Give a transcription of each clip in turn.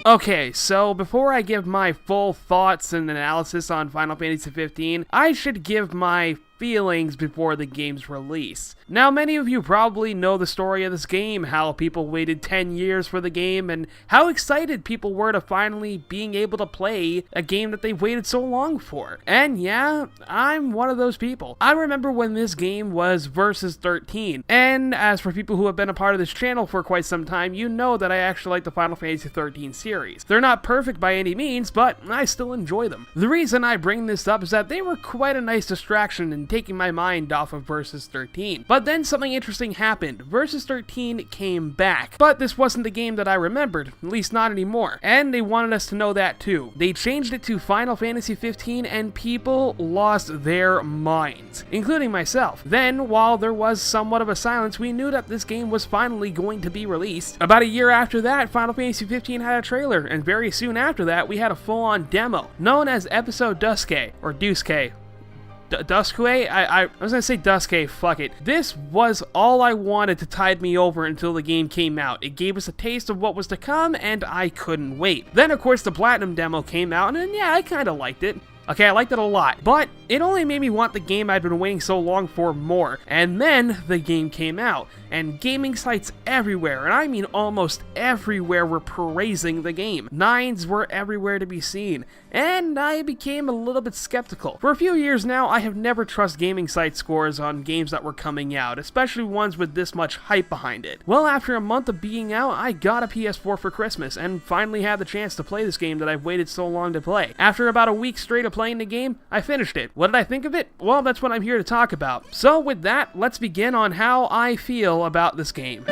Okay, so before I give my full thoughts and analysis on Final Fantasy 15, I should give my feelings before the game's release. Now, many of you probably know the story of this game, how people waited 10 years for the game, and how excited people were to finally being able to play a game that they've waited so long for. And yeah, I'm one of those people. I remember when this game was Versus 13, and as for people who have been a part of this channel for quite some time, you know that I actually like the Final Fantasy 13 series. They're not perfect by any means, but I still enjoy them. The reason I bring this up is that they were quite a nice distraction in taking my mind off of Versus 13. But then something interesting happened. Versus 13 came back, but this wasn't the game that I remembered, at least not anymore. And they wanted us to know that too. They changed it to Final Fantasy 15 and people lost their minds, including myself. Then, while there was somewhat of a silence, we knew that this game was finally going to be released. About a year after that, Final Fantasy 15 had a trailer, and very soon after that, we had a full-on demo, known as Episode Duske, or Duske. Duskue? I was gonna say Duske, fuck it. This was all I wanted to tide me over until the game came out. It gave us a taste of what was to come, and I couldn't wait. Then, of course, the Platinum demo came out, and yeah, I kinda liked it. Okay, I liked it a lot, but it only made me want the game I'd been waiting so long for more. And then the game came out, and gaming sites everywhere, and I mean almost everywhere, were praising the game. Nines were everywhere to be seen, and I became a little bit skeptical. For a few years now, I have never trusted gaming site scores on games that were coming out, especially ones with this much hype behind it. Well, after a month of being out, I got a PS4 for Christmas, and finally had the chance to play this game that I've waited so long to play. After about a week straight of playing the game, I finished it. What did I think of it? Well, that's what I'm here to talk about. So with that, let's begin on how I feel about this game.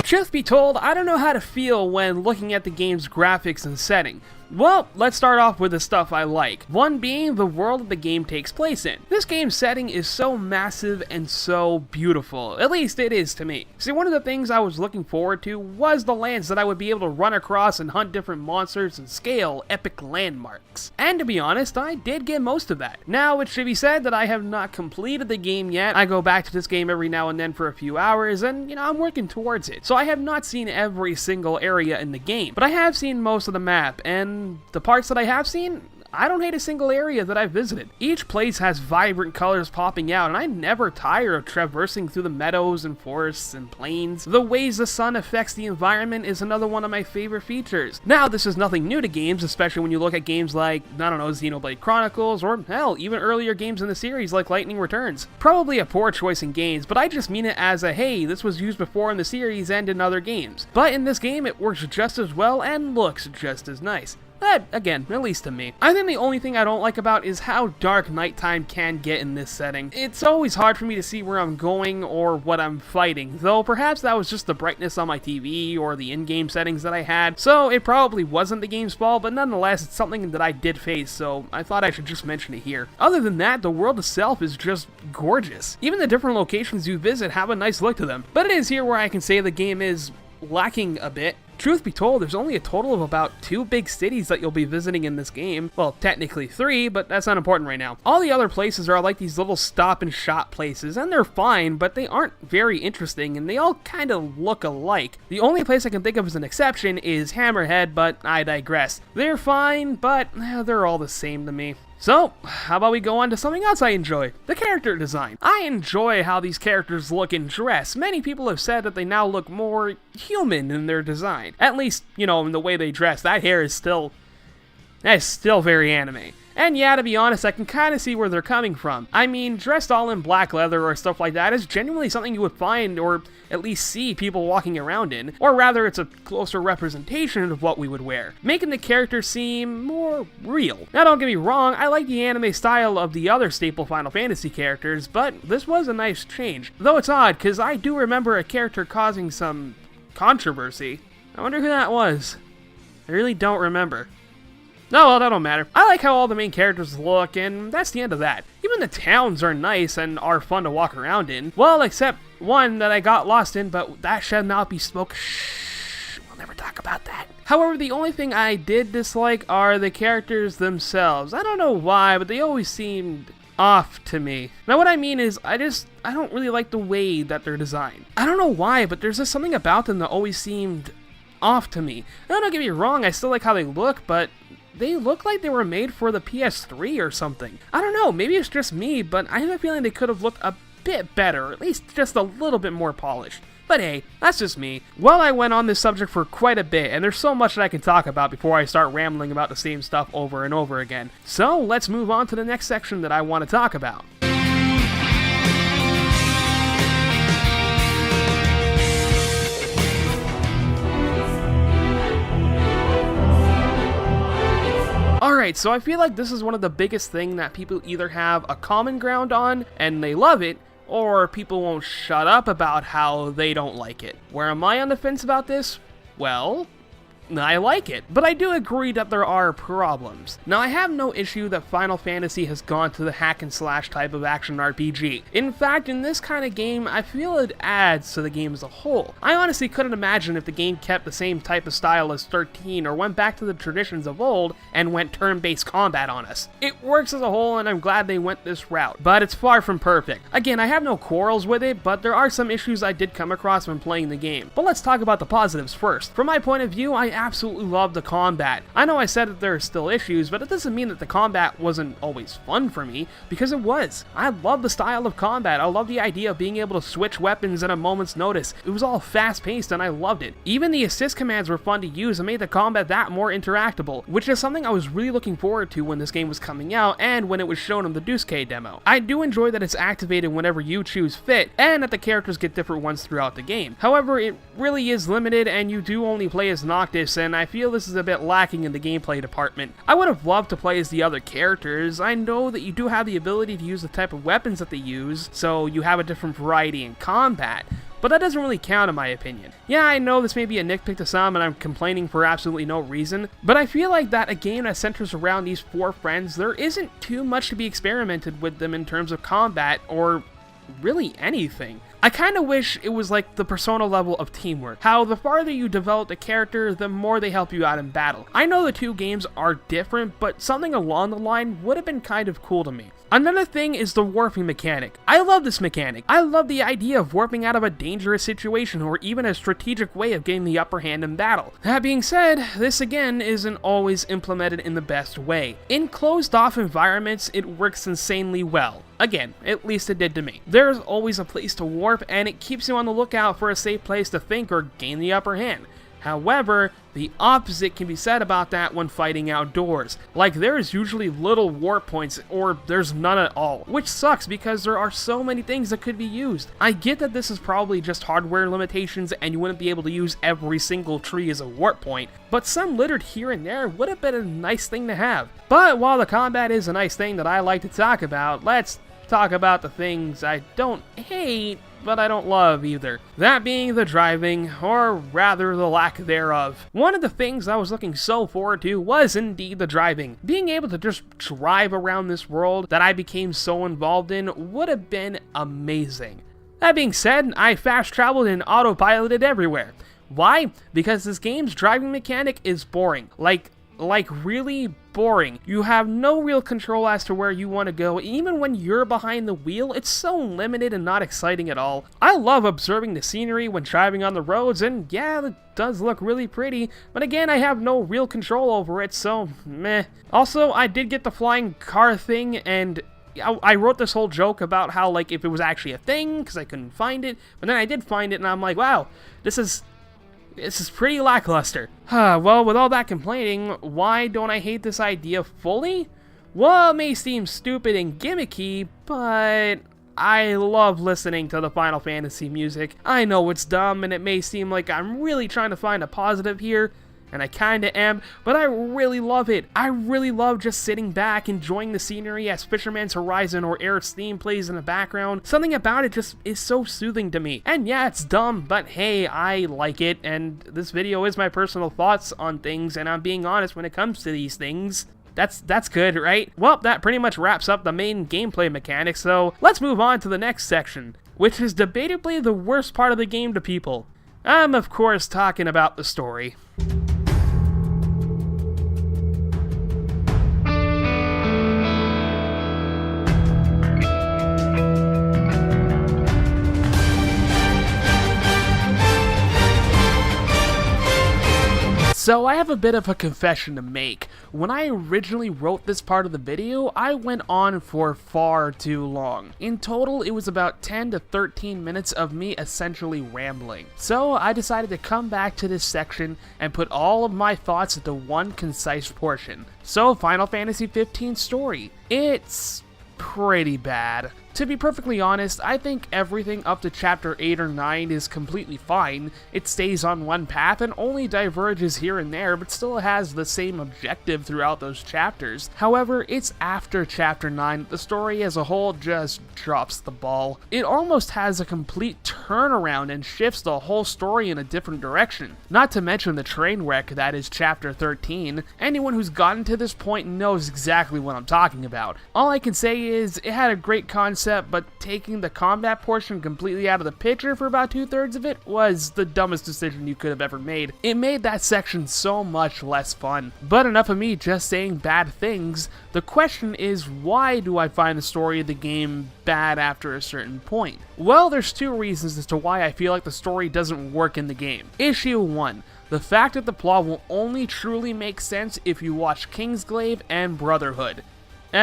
Truth be told, I don't know how to feel when looking at the game's graphics and setting. Well, let's start off with the stuff I like. One being the world that the game takes place in. This game's setting is so massive and so beautiful. At least it is to me. See, one of the things I was looking forward to was the lands that I would be able to run across and hunt different monsters and scale epic landmarks. And to be honest, I did get most of that. Now, it should be said that I have not completed the game yet. I go back to this game every now and then for a few hours, and, I'm working towards it. So I have not seen every single area in the game, but I have seen most of the map, and the parts that I have seen, I don't hate a single area that I've visited. Each place has vibrant colors popping out, and I never tire of traversing through the meadows and forests and plains. The ways the sun affects the environment is another one of my favorite features. Now, this is nothing new to games, especially when you look at games like, Xenoblade Chronicles, or hell, even earlier games in the series like Lightning Returns. Probably a poor choice in games, but I just mean it as a, hey, this was used before in the series and in other games. But in this game, it works just as well and looks just as nice. But, again, at least to me. I think the only thing I don't like about is how dark nighttime can get in this setting. It's always hard for me to see where I'm going or what I'm fighting, though perhaps that was just the brightness on my TV or the in-game settings that I had, so it probably wasn't the game's fault, but nonetheless, it's something that I did face, so I thought I should just mention it here. Other than that, the world itself is just gorgeous. Even the different locations you visit have a nice look to them, but it is here where I can say the game is lacking a bit. Truth be told, there's only a total of about 2 big cities that you'll be visiting in this game. Well, technically 3, but that's not important right now. All the other places are like these little stop and shop places, and they're fine, but they aren't very interesting, and they all kind of look alike. The only place I can think of as an exception is Hammerhead, but I digress. They're fine, but they're all the same to me. So, how about we go on to something else I enjoy? The character design. I enjoy how these characters look and dress. Many people have said that they now look more human in their design. At least, in the way they dress. That hair is still very anime. And yeah, to be honest, I can kind of see where they're coming from. I mean, dressed all in black leather or stuff like that is genuinely something you would find or at least see people walking around in. Or rather, it's a closer representation of what we would wear, making the character seem more real. Now, don't get me wrong, I like the anime style of the other staple Final Fantasy characters, but this was a nice change. Though it's odd, because I do remember a character causing some controversy. I wonder who that was. I really don't remember. No, well, that don't matter. I like how all the main characters look, and that's the end of that. Even the towns are nice and are fun to walk around in. Well, except one that I got lost in, but that shall not be spoken. Shh, we'll never talk about that. However, the only thing I did dislike are the characters themselves. I don't know why, but they always seemed off to me. Now what I mean is, I don't really like the way that they're designed. I don't know why, but there's just something about them that always seemed off to me. Now, don't get me wrong, I still like how they look, but they look like they were made for the PS3 or something. I don't know, maybe it's just me, but I have a feeling they could have looked a bit better, or at least just a little bit more polished. But hey, that's just me. Well, I went on this subject for quite a bit, and there's so much that I can talk about before I start rambling about the same stuff over and over again. So let's move on to the next section that I want to talk about. Alright, so I feel like this is one of the biggest things that people either have a common ground on, and they love it, or people won't shut up about how they don't like it. Where am I on the fence about this? Well, I like it, but I do agree that there are problems. Now, I have no issue that Final Fantasy has gone to the hack and slash type of action RPG. In fact, in this kind of game, I feel it adds to the game as a whole. I honestly couldn't imagine if the game kept the same type of style as 13 or went back to the traditions of old and went turn-based combat on us. It works as a whole, and I'm glad they went this route, but it's far from perfect. Again, I have no quarrels with it, but there are some issues I did come across when playing the game. But let's talk about the positives first. From my point of view, I absolutely love the combat. I know I said that there are still issues, but it doesn't mean that the combat wasn't always fun for me, because it was. I love the style of combat. I love the idea of being able to switch weapons at a moment's notice. It was all fast-paced and I loved it. Even the assist commands were fun to use and made the combat that more interactable, which is something I was really looking forward to when this game was coming out and when it was shown in the Duske demo. I do enjoy that it's activated whenever you choose fit, and that the characters get different ones throughout the game. However, it really is limited and you do only play as Noctis, and I feel this is a bit lacking in the gameplay department. I would have loved to play as the other characters. I know that you do have the ability to use the type of weapons that they use, so you have a different variety in combat, but that doesn't really count in my opinion. Yeah, I know this may be a nitpick to some and I'm complaining for absolutely no reason, but I feel like that a game that centers around these four friends, there isn't too much to be experimented with them in terms of combat or really anything. I kinda wish it was like the Persona level of teamwork, how the farther you develop the character, the more they help you out in battle. I know the two games are different, but something along the line would have been kind of cool to me. Another thing is the warping mechanic. I love this mechanic. I love the idea of warping out of a dangerous situation or even a strategic way of getting the upper hand in battle. That being said, this again isn't always implemented in the best way. In closed off environments, it works insanely well. Again, at least it did to me. There's always a place to warp, and it keeps you on the lookout for a safe place to think or gain the upper hand. However, the opposite can be said about that when fighting outdoors. Like, there is usually little warp points, or there's none at all, which sucks because there are so many things that could be used. I get that this is probably just hardware limitations and you wouldn't be able to use every single tree as a warp point, but some littered here and there would have been a nice thing to have. But while the combat is a nice thing that I like to talk about, let's talk about the things I don't hate, but I don't love either. That being the driving, or rather the lack thereof. One of the things I was looking so forward to was indeed the driving. Being able to just drive around this world that I became so involved in would have been amazing. That being said, I fast traveled and autopiloted everywhere. Why? Because this game's driving mechanic is boring. Like really boring. You have no real control as to where you want to go. Even when you're behind the wheel, it's so limited and not exciting at all. I love observing the scenery when driving on the roads, and yeah, it does look really pretty, but again, I have no real control over it, so meh. Also, I did get the flying car thing, and I wrote this whole joke about how, like, if it was actually a thing, because I couldn't find it, but then I did find it, and I'm like, wow, this is pretty lackluster. Well, with all that complaining, why don't I hate this idea fully? Well, it may seem stupid and gimmicky, but I love listening to the Final Fantasy music. I know it's dumb, and it may seem like I'm really trying to find a positive here, and I kinda am, but I really love it. I really love just sitting back, enjoying the scenery as Fisherman's Horizon or Aerith's theme plays in the background. Something about it just is so soothing to me. And yeah, it's dumb, but hey, I like it, and this video is my personal thoughts on things, and I'm being honest when it comes to these things. That's good, right? Well, that pretty much wraps up the main gameplay mechanics, so let's move on to the next section, which is debatably the worst part of the game to people. I'm, of course, talking about the story. So I have a bit of a confession to make. When I originally wrote this part of the video, I went on for far too long. In total, it was about 10 to 13 minutes of me essentially rambling. So I decided to come back to this section and put all of my thoughts into one concise portion. So Final Fantasy 15 story. It's pretty bad. To be perfectly honest, I think everything up to chapter 8 or 9 is completely fine. It stays on one path and only diverges here and there, but still has the same objective throughout those chapters. However, it's after chapter 9 that the story as a whole just drops the ball. It almost has a complete turnaround and shifts the whole story in a different direction. Not to mention the train wreck that is chapter 13. Anyone who's gotten to this point knows exactly what I'm talking about. All I can say is, it had a great concept, but taking the combat portion completely out of the picture for about 2/3 of it was the dumbest decision you could have ever made. It made that section so much less fun. But enough of me just saying bad things. The question is, why do I find the story of the game bad after a certain point? Well, there's two reasons as to why I feel like the story doesn't work in the game. Issue 1. The fact that the plot will only truly make sense if you watch Kingsglaive and Brotherhood.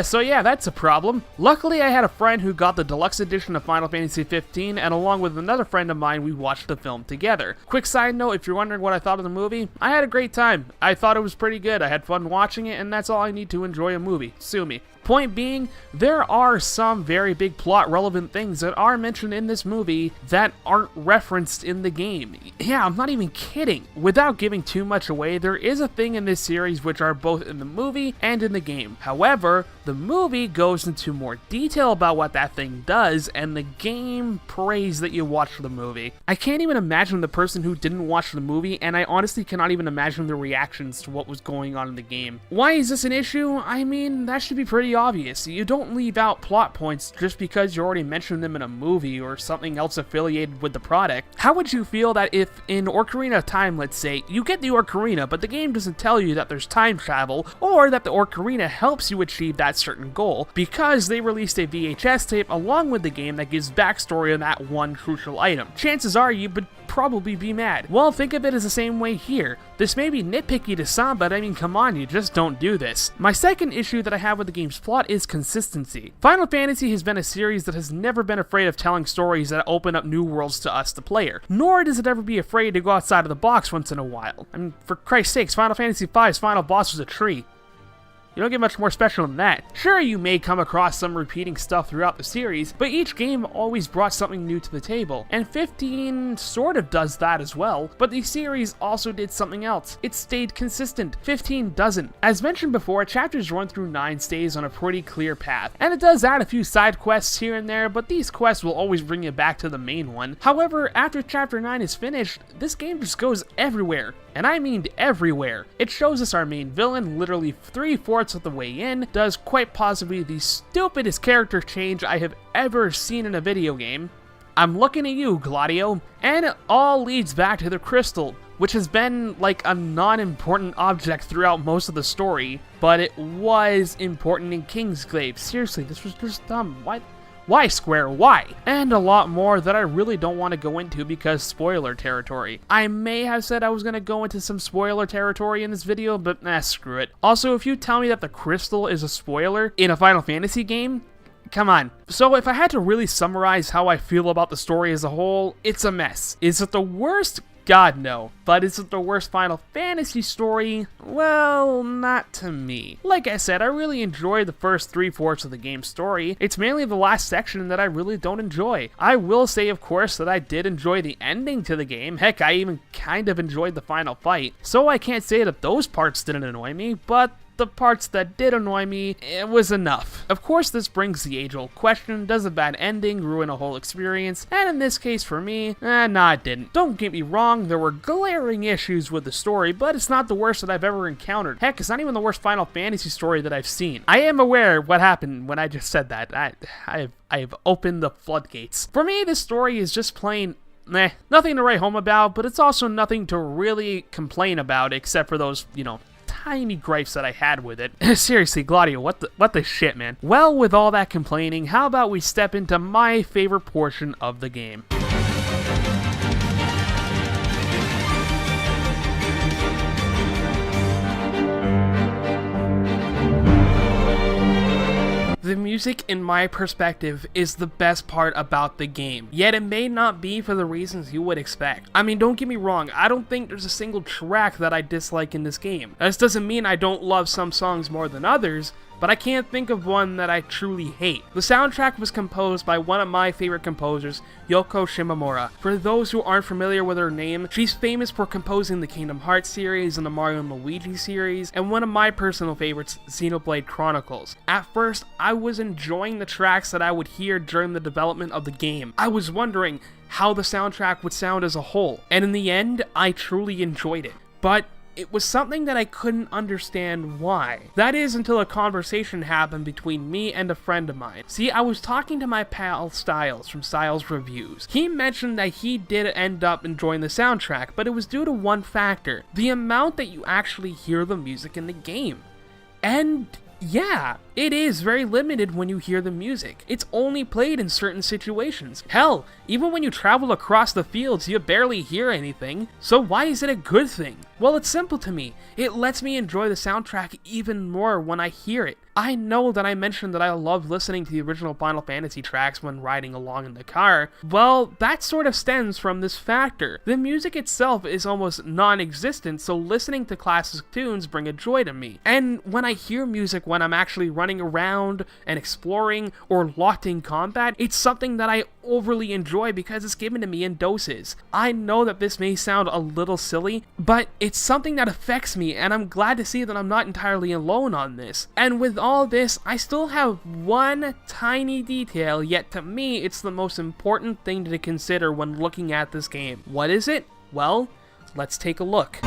So yeah, that's a problem. Luckily, I had a friend who got the deluxe edition of Final Fantasy 15, and along with another friend of mine, we watched the film together. Quick side note, if you're wondering what I thought of the movie, I had a great time. I thought it was pretty good. I had fun watching it, and that's all I need to enjoy a movie. Sue me. Point being, there are some very big plot relevant things that are mentioned in this movie that aren't referenced in the game. Yeah, I'm not even kidding. Without giving too much away, there is a thing in this series which are both in the movie and in the game. However, the movie goes into more detail about what that thing does, and the game prays that you watch the movie. I can't even imagine the person who didn't watch the movie, and I honestly cannot even imagine their reactions to what was going on in the game. Why is this an issue? I mean, that should be pretty obvious. You don't leave out plot points just because you already mentioned them in a movie or something else affiliated with the product. How would you feel that if in Ocarina of Time, let's say, you get the Ocarina, but the game doesn't tell you that there's time travel, or that the Ocarina helps you achieve that certain goal, because they released a VHS tape along with the game that gives backstory on that one crucial item? Chances are you would probably be mad. Well, think of it as the same way here. This may be nitpicky to some, but I mean, come on, you just don't do this. My second issue that I have with the game's plot is consistency. Final Fantasy has been a series that has never been afraid of telling stories that open up new worlds to us, the player. Nor does it ever be afraid to go outside of the box once in a while. I mean, for Christ's sakes, Final Fantasy V's final boss was a tree. You don't get much more special than that. Sure, you may come across some repeating stuff throughout the series, but each game always brought something new to the table, and 15 sort of does that as well, but the series also did something else. It stayed consistent. 15 doesn't. As mentioned before, chapters 1 through 9 stays on a pretty clear path, and it does add a few side quests here and there, but these quests will always bring you back to the main one. However, after chapter 9 is finished, this game just goes everywhere. And I mean everywhere. It shows us our main villain literally 3/4 of the way in, does quite possibly the stupidest character change I have ever seen in a video game. I'm looking at you, Gladio. And it all leads back to the crystal, which has been like a non-important object throughout most of the story, but it was important in Kingsglaive. Seriously, this was just dumb. Why, Square? Why? And a lot more that I really don't want to go into because spoiler territory. I may have said I was going to go into some spoiler territory in this video, but screw it. Also, if you tell me that the crystal is a spoiler in a Final Fantasy game, come on. So if I had to really summarize how I feel about the story as a whole, it's a mess. Is it the worst? God, no. But is it the worst Final Fantasy story? Well, not to me. Like I said, I really enjoy the first 3/4 of the game's story. It's mainly the last section that I really don't enjoy. I will say, of course, that I did enjoy the ending to the game. Heck, I even kind of enjoyed the final fight. So I can't say that those parts didn't annoy me, but the parts that did annoy me, it was enough. Of course, this brings the age-old question, does a bad ending ruin a whole experience? And in this case for me, nah, it didn't. Don't get me wrong, there were glaring issues with the story, but it's not the worst that I've ever encountered. Heck, it's not even the worst Final Fantasy story that I've seen. I am aware what happened when I just said that. I've opened the floodgates. For me, this story is just plain nothing to write home about, but it's also nothing to really complain about except for those, tiny gripes that I had with it. Seriously, Gladio, what the shit, man? Well, with all that complaining, how about we step into my favorite portion of the game? The music, in my perspective, is the best part about the game, yet it may not be for the reasons you would expect. I mean, don't get me wrong, I don't think there's a single track that I dislike in this game. This doesn't mean I don't love some songs more than others, but I can't think of one that I truly hate. The soundtrack was composed by one of my favorite composers, Yoko Shimomura. For those who aren't familiar with her name, she's famous for composing the Kingdom Hearts series and the Mario & Luigi series, and one of my personal favorites, Xenoblade Chronicles. At first, I was enjoying the tracks that I would hear during the development of the game. I was wondering how the soundtrack would sound as a whole, and in the end, I truly enjoyed it. But it was something that I couldn't understand why. That is until a conversation happened between me and a friend of mine. See, I was talking to my pal Styles from Styles Reviews. He mentioned that he did end up enjoying the soundtrack, but it was due to one factor: the amount that you actually hear the music in the game. And yeah, it is very limited when you hear the music. It's only played in certain situations. Hell, even when you travel across the fields, you barely hear anything. So why is it a good thing? Well, it's simple to me. It lets me enjoy the soundtrack even more when I hear it. I know that I mentioned that I love listening to the original Final Fantasy tracks when riding along in the car. Well, that sort of stems from this factor. The music itself is almost non-existent, so listening to classic tunes bring a joy to me. And when I hear music when I'm actually running around and exploring or locked in combat, it's something that I overly enjoy because it's given to me in doses. I know that this may sound a little silly, but it's something that affects me, and I'm glad to see that I'm not entirely alone on this. And with all this, I still have one tiny detail, yet to me it's the most important thing to consider when looking at this game. What is it? Well, let's take a look.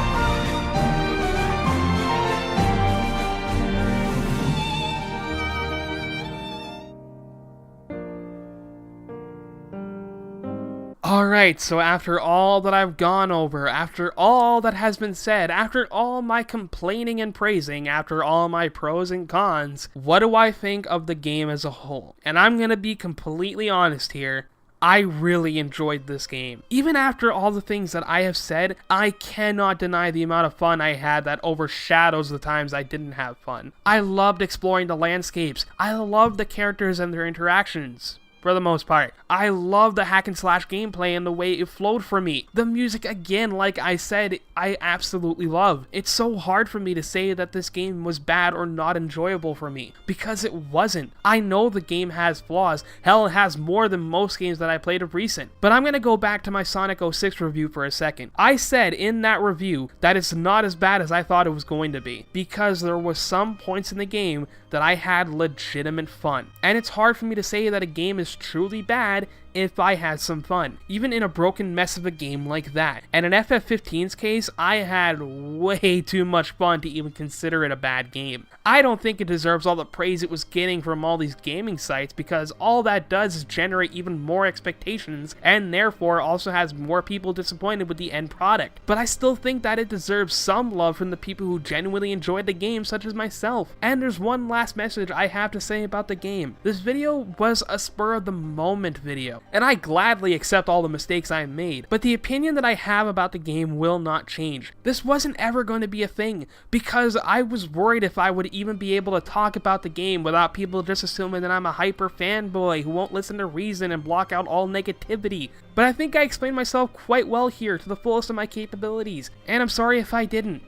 Alright, so after all that I've gone over, after all that has been said, after all my complaining and praising, after all my pros and cons, what do I think of the game as a whole? And I'm gonna be completely honest here, I really enjoyed this game. Even after all the things that I have said, I cannot deny the amount of fun I had that overshadows the times I didn't have fun. I loved exploring the landscapes. I loved the characters and their interactions. For the most part, I love the hack and slash gameplay and the way it flowed for me. The music, again, like I said, I absolutely love. It's so hard for me to say that this game was bad or not enjoyable for me, because it wasn't. I know the game has flaws. Hell, it has more than most games that I played of recent. But I'm gonna go back to my Sonic 06 review for a second. I said in that review that it's not as bad as I thought it was going to be, because there was some points in the game that I had legitimate fun. And it's hard for me to say that a game is truly bad if I had some fun, even in a broken mess of a game like that. And in FF15's case, I had way too much fun to even consider it a bad game. I don't think it deserves all the praise it was getting from all these gaming sites, because all that does is generate even more expectations, and therefore also has more people disappointed with the end product. But I still think that it deserves some love from the people who genuinely enjoyed the game, such as myself. And there's one last message I have to say about the game. This video was a spur of the moment video, and I gladly accept all the mistakes I made, but the opinion that I have about the game will not change. This wasn't ever going to be a thing, because I was worried if I would even be able to talk about the game without people just assuming that I'm a hyper fanboy who won't listen to reason and block out all negativity. But I think I explained myself quite well here to the fullest of my capabilities, and I'm sorry if I didn't.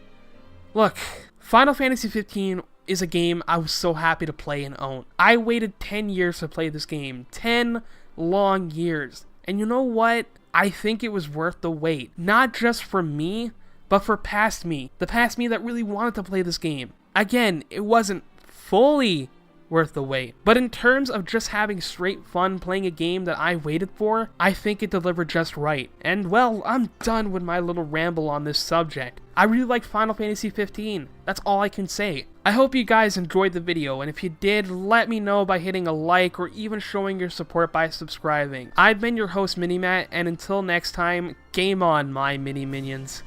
Look, Final Fantasy 15 is a game I was so happy to play and own. I waited 10 years to play this game. 10 long years. And you know what? I think it was worth the wait. Not just for me, but for past me. The past me that really wanted to play this game. Again, it wasn't fully worth the wait. But in terms of just having straight fun playing a game that I waited for, I think it delivered just right. And well, I'm done with my little ramble on this subject. I really liked Final Fantasy 15. That's all I can say. I hope you guys enjoyed the video, and if you did, let me know by hitting a like or even showing your support by subscribing. I've been your host, Minimatt, and until next time, game on, my mini minions.